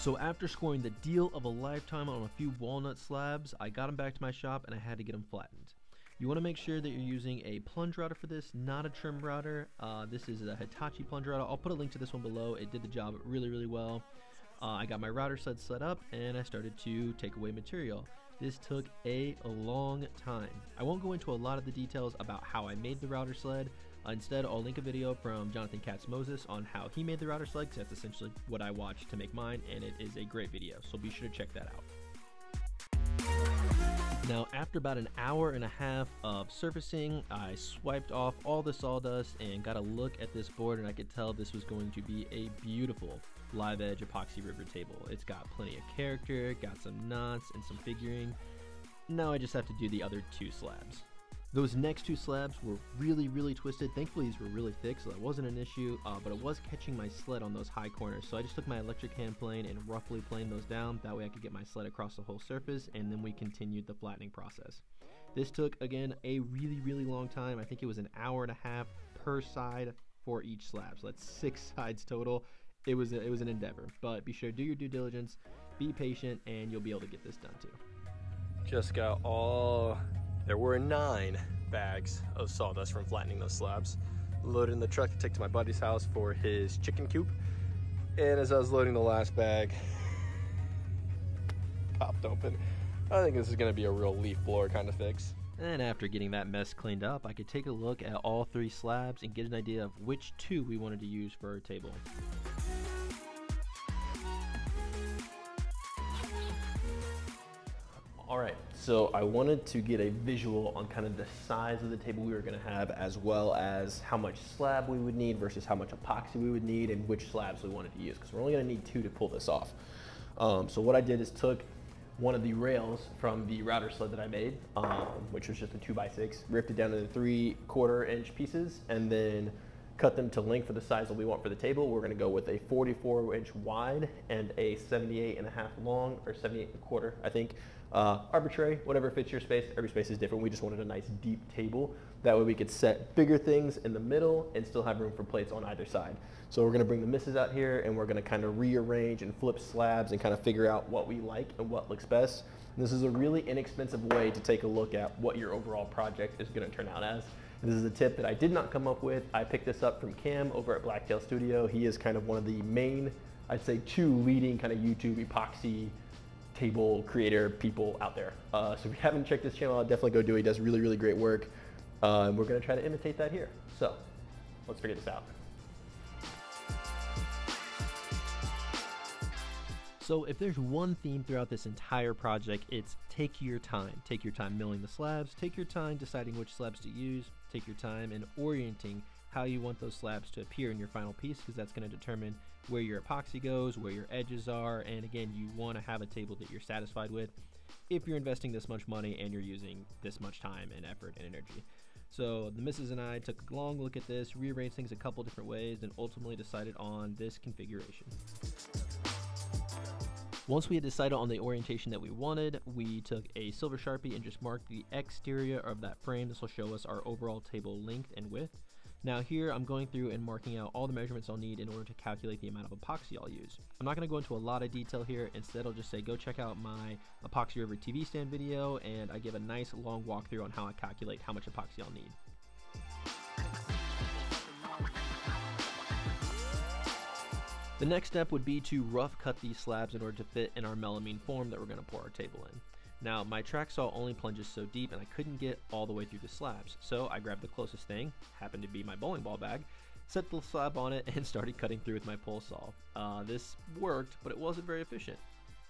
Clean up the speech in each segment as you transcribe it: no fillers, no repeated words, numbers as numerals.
So after scoring the deal of a lifetime on a few walnut slabs, I got them back to my shop and I had to get them flattened. You want to make sure that you're using a plunge router for this, not a trim router. This is a Hitachi plunge router. I'll put a link to this one below. It did the job really well. I got my router sled set up and I started to take away material. This took a long time. I won't go into a lot of the details about how I made the router sled. Instead, I'll link a video from Jonathan Katz-Moses on how he made the router sled, because that's essentially what I watched to make mine, and it is a great video, so be sure to check that out. Now, after about an hour and a half of surfacing, I swiped off all the sawdust and got a look at this board, and I could tell this was going to be a beautiful live edge epoxy river table. It's got plenty of character, got some knots and some figuring. Now I just have to do the other two slabs. Those next two slabs were really twisted. Thankfully these were really thick, so that wasn't an issue, but it was catching my sled on those high corners. So I just took my electric hand plane and roughly planed those down. That way I could get my sled across the whole surface, and then we continued the flattening process. This took, again, a really long time. I think it was an hour and a half per side for each slab. So that's 6 sides total. It was an endeavor, but be sure to do your due diligence, be patient, and you'll be able to get this done too. Just got there were 9 bags of sawdust from flattening those slabs. Loaded in the truck to take to my buddy's house for his chicken coop. And as I was loading the last bag, popped open. I think this is gonna be a real leaf blower kind of fix. And after getting that mess cleaned up, I could take a look at all 3 slabs and get an idea of which 2 we wanted to use for our table. Alright, so I wanted to get a visual on kind of the size of the table we were going to have, as well as how much slab we would need versus how much epoxy we would need and which slabs we wanted to use, because we're only going to need 2 to pull this off. So what I did is took one of the rails from the router sled that I made, which was just a 2x6, ripped it down into 3/4 inch pieces, and then cut them to length for the size that we want for the table. We're gonna go with a 44 inch wide and a 78.5 long, or 78.25, I think. Arbitrary, whatever fits your space. Every space is different. We just wanted a nice deep table. That way we could set bigger things in the middle and still have room for plates on either side. So we're gonna bring the misses out here and we're gonna kind of rearrange and flip slabs and kind of figure out what we like and what looks best. And this is a really inexpensive way to take a look at what your overall project is gonna turn out as. This is a tip that I did not come up with. I picked this up from Cam over at Blacktail Studio. He is kind of one of the main, I'd say 2 leading kind of YouTube epoxy table creator people out there. So if you haven't checked his channel out, definitely go do it. He does really great work. And we're gonna try to imitate that here. So let's figure this out. So if there's one theme throughout this entire project, it's take your time. Take your time milling the slabs, take your time deciding which slabs to use, take your time in orienting how you want those slabs to appear in your final piece, because that's going to determine where your epoxy goes, where your edges are, and again, you want to have a table that you're satisfied with if you're investing this much money and you're using this much time and effort and energy. So the missus and I took a long look at this, rearranged things a couple different ways, and ultimately decided on this configuration. Once we had decided on the orientation that we wanted, we took a silver Sharpie and just marked the exterior of that frame. This will show us our overall table length and width. Now here I'm going through and marking out all the measurements I'll need in order to calculate the amount of epoxy I'll use. I'm not going to go into a lot of detail here. Instead, I'll just say go check out my Epoxy River TV stand video, and I give a nice long walkthrough on how I calculate how much epoxy I'll need. The next step would be to rough cut these slabs in order to fit in our melamine form that we're going to pour our table in. Now, my track saw only plunges so deep and I couldn't get all the way through the slabs, so I grabbed the closest thing, happened to be my bowling ball bag, set the slab on it, and started cutting through with my pole saw. This worked, but it wasn't very efficient.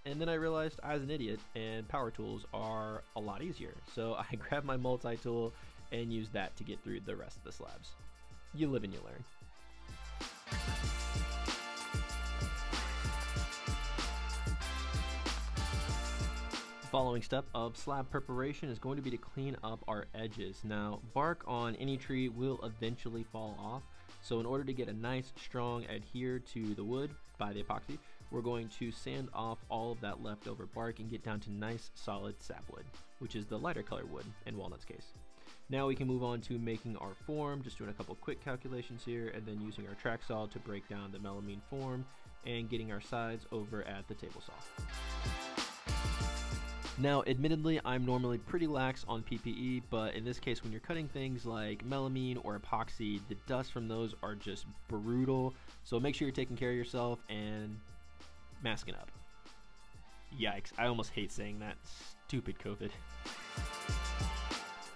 And then I realized I was an idiot and power tools are a lot easier, so I grabbed my multi-tool and used that to get through the rest of the slabs. You live and you learn. Following step of slab preparation is going to be to clean up our edges. Now, bark on any tree will eventually fall off, so in order to get a nice strong adhere to the wood by the epoxy, we're going to sand off all of that leftover bark and get down to nice solid sapwood, which is the lighter color wood in walnut's case. Now we can move on to making our form, just doing a couple quick calculations here, and then using our track saw to break down the melamine form and getting our sides over at the table saw. Now, admittedly, I'm normally pretty lax on PPE, but in this case, when you're cutting things like melamine or epoxy, the dust from those are just brutal. So make sure you're taking care of yourself and masking up. Yikes, I almost hate saying that. Stupid COVID.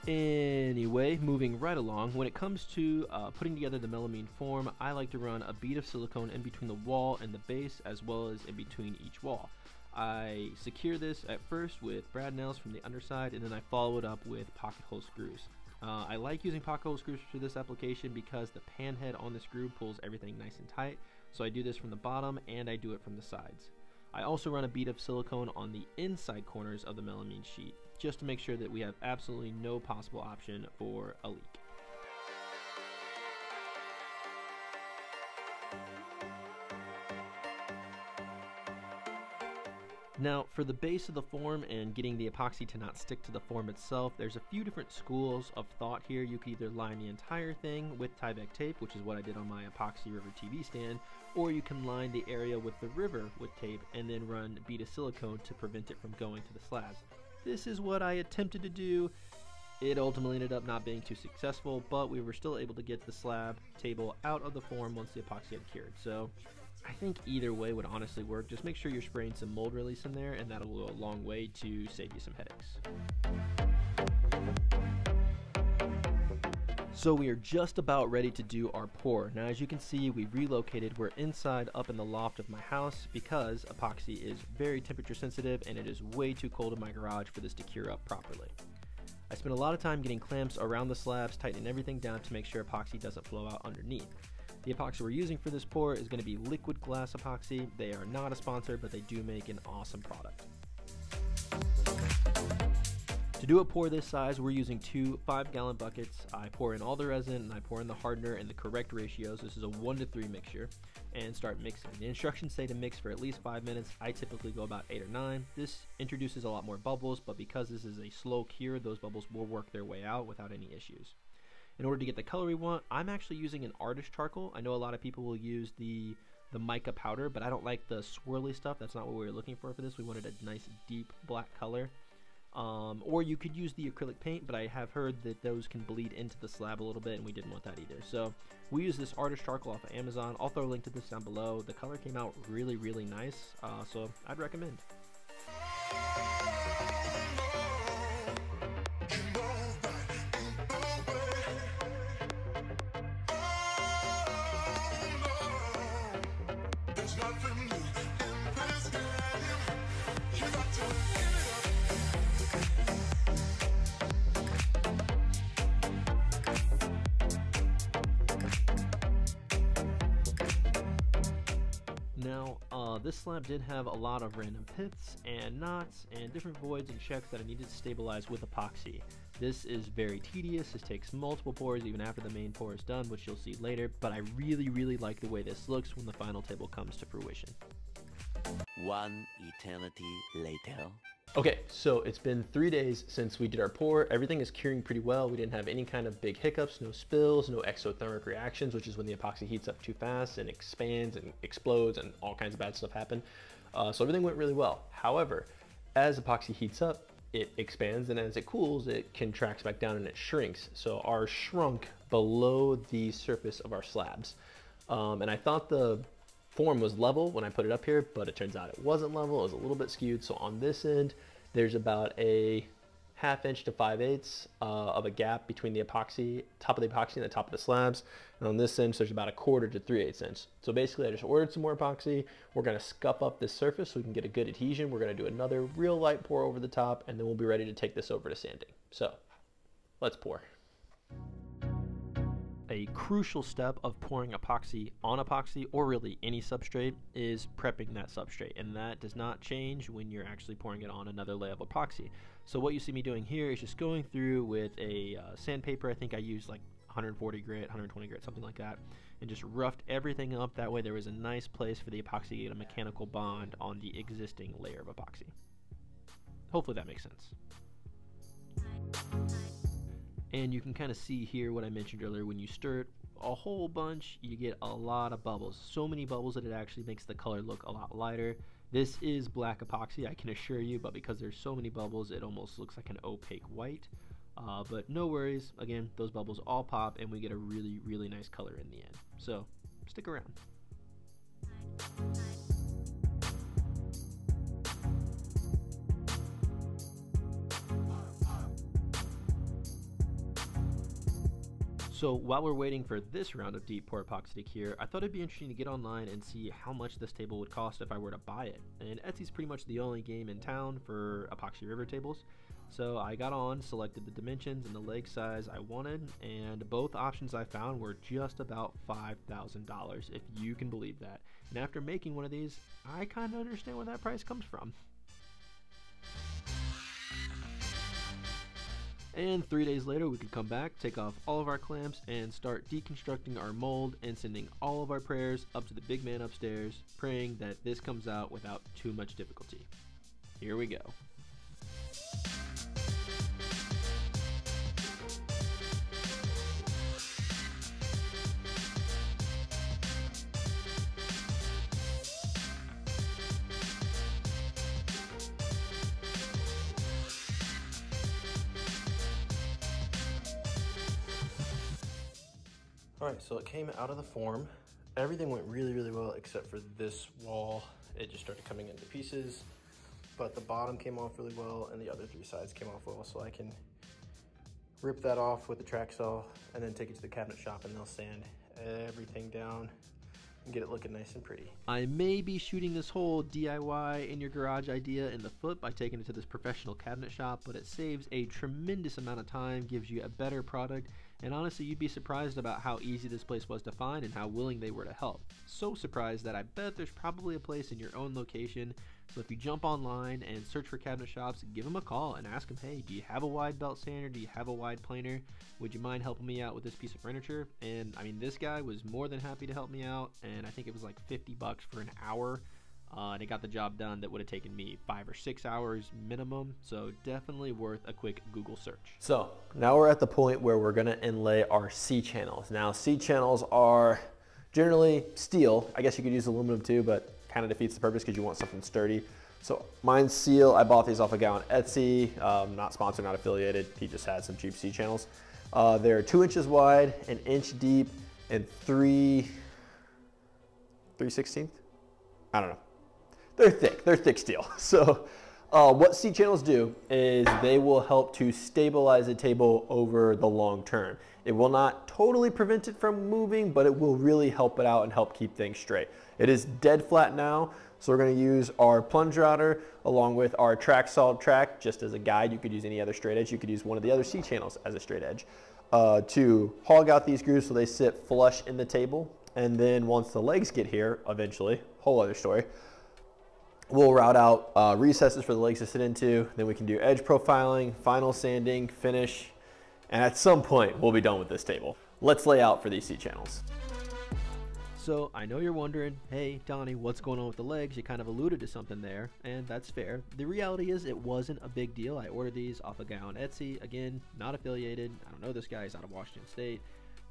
Anyway, moving right along, when it comes to putting together the melamine form, I like to run a bead of silicone in between the wall and the base, as well as in between each wall. I secure this at first with brad nails from the underside, and then I follow it up with pocket hole screws. I like using pocket hole screws for this application because the pan head on the screw pulls everything nice and tight, so I do this from the bottom and I do it from the sides. I also run a bead of silicone on the inside corners of the melamine sheet, just to make sure that we have absolutely no possible option for a leak. Now, for the base of the form and getting the epoxy to not stick to the form itself, there's a few different schools of thought here. You could either line the entire thing with Tyvek tape, which is what I did on my Epoxy River TV stand, or you can line the area with the river with tape and then run a bead of silicone to prevent it from going to the slabs. This is what I attempted to do. It ultimately ended up not being too successful, but we were still able to get the slab table out of the form once the epoxy had cured. So I think either way would honestly work. Just make sure you're spraying some mold release in there, and that'll go a long way to save you some headaches. So we are just about ready to do our pour. Now, as you can see, we relocated. We're inside up in the loft of my house because epoxy is very temperature sensitive and it is way too cold in my garage for this to cure up properly. I spent a lot of time getting clamps around the slabs, tightening everything down to make sure epoxy doesn't flow out underneath. The epoxy we're using for this pour is going to be liquid glass epoxy. They are not a sponsor, but they do make an awesome product. To do a pour this size, we're using two 5-gallon buckets. I pour in all the resin and I pour in the hardener in the correct ratios. This is a 1-to-3 mixture, and start mixing. The instructions say to mix for at least 5 minutes. I typically go about 8 or 9. This introduces a lot more bubbles, but because this is a slow cure, those bubbles will work their way out without any issues. In order to get the color we want, I'm actually using an artist charcoal. I know a lot of people will use the mica powder, but I don't like the swirly stuff. That's not what we were looking for this. We wanted a nice deep black color. Or you could use the acrylic paint, but I have heard that those can bleed into the slab a little bit, and we didn't want that either. So we use this artist charcoal off of Amazon. I'll throw a link to this down below. The color came out really, really nice, so I'd recommend. Now, this slab did have a lot of random pits and knots and different voids and checks that I needed to stabilize with epoxy. This is very tedious. This takes multiple pours even after the main pour is done, which you'll see later, but I really, really like the way this looks when the final table comes to fruition. One eternity later. Okay, so it's been 3 days since we did our pour. Everything is curing pretty well. We didn't have any kind of big hiccups, no spills, no exothermic reactions, which is when the epoxy heats up too fast and expands and explodes and all kinds of bad stuff happen. So everything went really well. However, as epoxy heats up, it expands, and as it cools, it contracts back down and it shrinks. So ours shrunk below the surface of our slabs. And I thought the form was level when I put it up here, but it turns out it wasn't level. It was a little bit skewed. So on this end, there's about a 1/2 inch to 5/8 of a gap between the epoxy, top of the epoxy and the top of the slabs. And on this end, so there's about a 1/4 to 3/8 inch. So basically I just ordered some more epoxy. We're gonna scuff up this surface so we can get a good adhesion. We're gonna do another real light pour over the top, and then we'll be ready to take this over to sanding. So let's pour. A crucial step of pouring epoxy on epoxy, or really any substrate, is prepping that substrate, and that does not change when you're actually pouring it on another layer of epoxy. So what you see me doing here is just going through with a sandpaper. I think I used like 140 grit, 120 grit, something like that, and just roughed everything up. That way there was a nice place for the epoxy to get a mechanical bond on the existing layer of epoxy. Hopefully that makes sense. And you can kind of see here what I mentioned earlier. When you stir it a whole bunch, you get a lot of bubbles. So many bubbles that it actually makes the color look a lot lighter. This is black epoxy, I can assure you, but because there's so many bubbles, it almost looks like an opaque white. But no worries, again, those bubbles all pop and we get a really, really nice color in the end. So stick around. So while we're waiting for this round of deep pour epoxy to cure, I thought it'd be interesting to get online and see how much this table would cost if I were to buy it. And Etsy's pretty much the only game in town for epoxy river tables. So I got on, selected the dimensions and the leg size I wanted, and both options I found were just about $5,000, if you can believe that. And after making one of these, I kind of understand where that price comes from. And 3 days later, we could come back, take off all of our clamps, and start deconstructing our mold and sending all of our prayers up to the big man upstairs, praying that this comes out without too much difficulty. Here we go. All right, so it came out of the form. Everything went really, really well except for this wall. It just started coming into pieces, but the bottom came off really well and the other three sides came off well, so I can rip that off with the track saw and then take it to the cabinet shop and they'll sand everything down and get it looking nice and pretty. I may be shooting this whole DIY in your garage idea in the foot by taking it to this professional cabinet shop, but it saves a tremendous amount of time, gives you a better product, and honestly, you'd be surprised about how easy this place was to find and how willing they were to help. So surprised that I bet there's probably a place in your own location. So if you jump online and search for cabinet shops, give them a call and ask them, hey, do you have a wide belt sander? Do you have a wide planer? Would you mind helping me out with this piece of furniture? And I mean, this guy was more than happy to help me out, and I think it was like $50 for an hour. And it got the job done that would have taken me 5 or 6 hours minimum, so definitely worth a quick Google search. So now we're at the point where we're gonna inlay our C channels. Now C channels are generally steel. I guess you could use aluminum too, but kind of defeats the purpose because you want something sturdy. So mine's steel. I bought these off a guy on Etsy, not sponsored, not affiliated. He just had some cheap C channels. They're 2 inches wide, 1 inch deep, and 3/16? I don't know. They're thick steel. So what C channels do is they will help to stabilize a table over the long term. It will not totally prevent it from moving, but it will really help it out and help keep things straight. It is dead flat now, so we're gonna use our plunge router along with our track saw track just as a guide. You could use any other straight edge. You could use one of the other C channels as a straight edge to hog out these grooves so they sit flush in the table. And then once the legs get here, eventually, whole other story, we'll route out recesses for the legs to sit into, then we can do edge profiling, final sanding, finish, and at some point we'll be done with this table. Let's lay out for these C channels. So I know you're wondering, hey Donnie, what's going on with the legs? You kind of alluded to something there, and that's fair. The reality is it wasn't a big deal. I ordered these off a guy on Etsy, again, not affiliated. I don't know this guy, he's out of Washington State.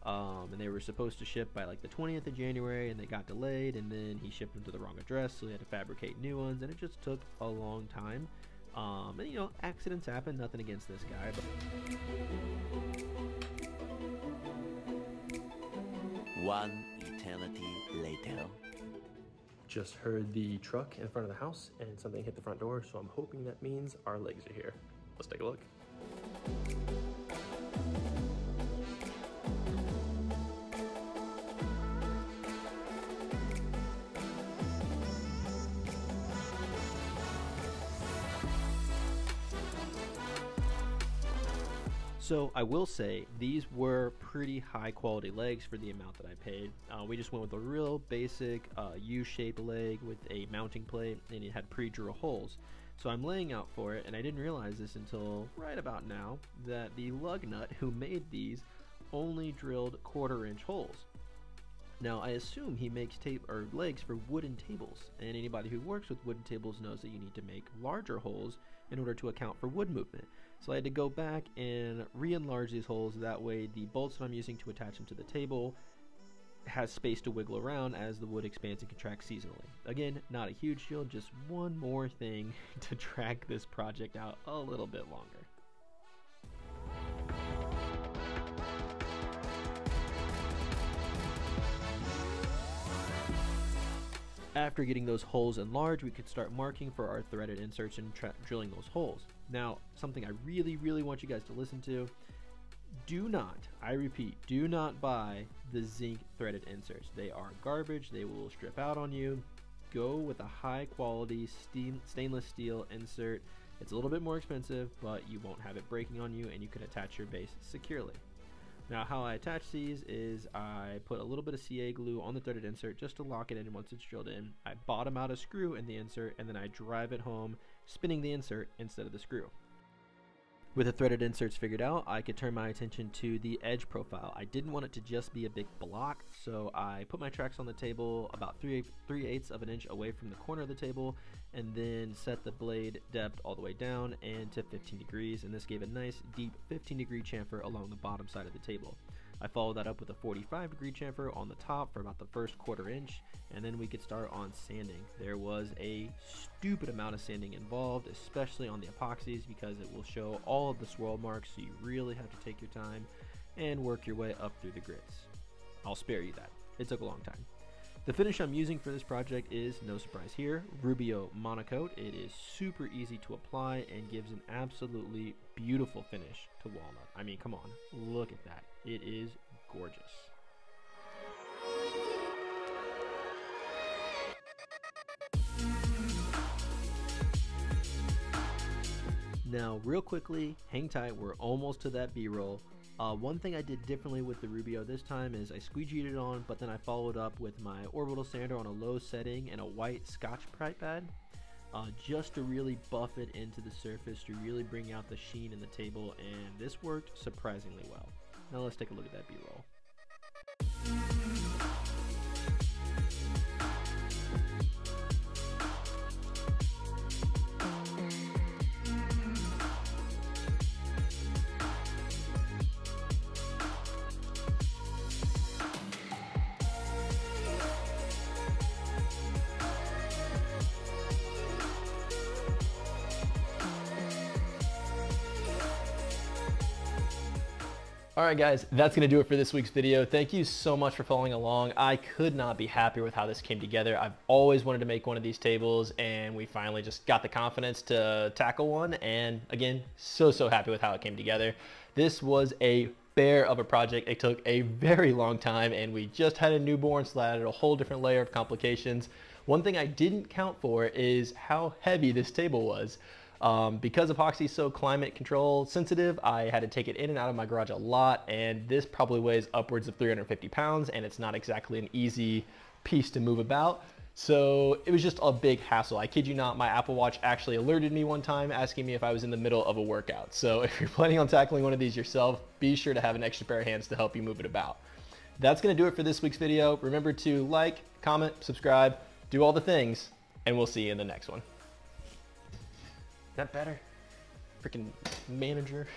And they were supposed to ship by like the 20th of January and they got delayed, and then he shipped them to the wrong address, so he had to fabricate new ones, and it just took a long time. And you know, accidents happen, nothing against this guy, but... One eternity later. Just heard the truck in front of the house and something hit the front door, so I'm hoping that means our legs are here. Let's take a look. So I will say these were pretty high quality legs for the amount that I paid. We just went with a real basic U-shaped leg with a mounting plate, and it had pre-drill holes. So I'm laying out for it, and I didn't realize this until right about now, that the lug nut who made these only drilled 1/4 inch holes. Now I assume he makes legs for wooden tables, and anybody who works with wooden tables knows that you need to make larger holes in order to account for wood movement. So I had to go back and re-enlarge these holes, that way the bolts that I'm using to attach them to the table has space to wiggle around as the wood expands and contracts seasonally. Again, not a huge deal, just one more thing to drag this project out a little bit longer. After getting those holes enlarged, we could start marking for our threaded inserts and drilling those holes. Now, something I really want you guys to listen to: do not, I repeat, do not buy the Zinc threaded inserts. They are garbage. They will strip out on you. Go with a high quality stainless steel insert. It's a little bit more expensive, but you won't have it breaking on you, and you can attach your base securely. Now, how I attach these is I put a little bit of CA glue on the threaded insert just to lock it in once it's drilled in. I bottom out a screw in the insert, and then I drive it home, spinning the insert instead of the screw. With the threaded inserts figured out, I could turn my attention to the edge profile. I didn't want it to just be a big block, so I put my tracks on the table about 3/8 of an inch away from the corner of the table, and then set the blade depth all the way down and to 15 degrees, and this gave a nice deep 15-degree chamfer along the bottom side of the table. I followed that up with a 45-degree chamfer on the top for about the first 1/4 inch, and then we could start on sanding. There was a stupid amount of sanding involved, especially on the epoxies, because it will show all of the swirl marks, so you really have to take your time and work your way up through the grits. I'll spare you that. It took a long time. The finish I'm using for this project is, no surprise here, Rubio Monocoat. It is super easy to apply and gives an absolutely beautiful finish to walnut. I mean, come on, look at that. It is gorgeous. Now, real quickly, hang tight, we're almost to that B-roll. One thing I did differently with the Rubio this time is I squeegeed it on, but then I followed up with my orbital sander on a low setting and a white Scotch-Brite pad, just to really buff it into the surface, to really bring out the sheen in the table, and this worked surprisingly well. Now let's take a look at that B-roll. All right, guys, that's gonna do it for this week's video. Thank you so much for following along. I could not be happier with how this came together. I've always wanted to make one of these tables, and we finally just got the confidence to tackle one. And again, so happy with how it came together. This was a bear of a project. It took a very long time, and we just had a newborn, so that added a whole different layer of complications. One thing I didn't count for is how heavy this table was. Because epoxy is so climate control sensitive, I had to take it in and out of my garage a lot, and this probably weighs upwards of 350 pounds, and it's not exactly an easy piece to move about. So it was just a big hassle. I kid you not, my Apple Watch actually alerted me one time asking me if I was in the middle of a workout. So if you're planning on tackling one of these yourself, be sure to have an extra pair of hands to help you move it about. That's gonna do it for this week's video. Remember to like, comment, subscribe, do all the things, and we'll see you in the next one. That better? Freaking manager.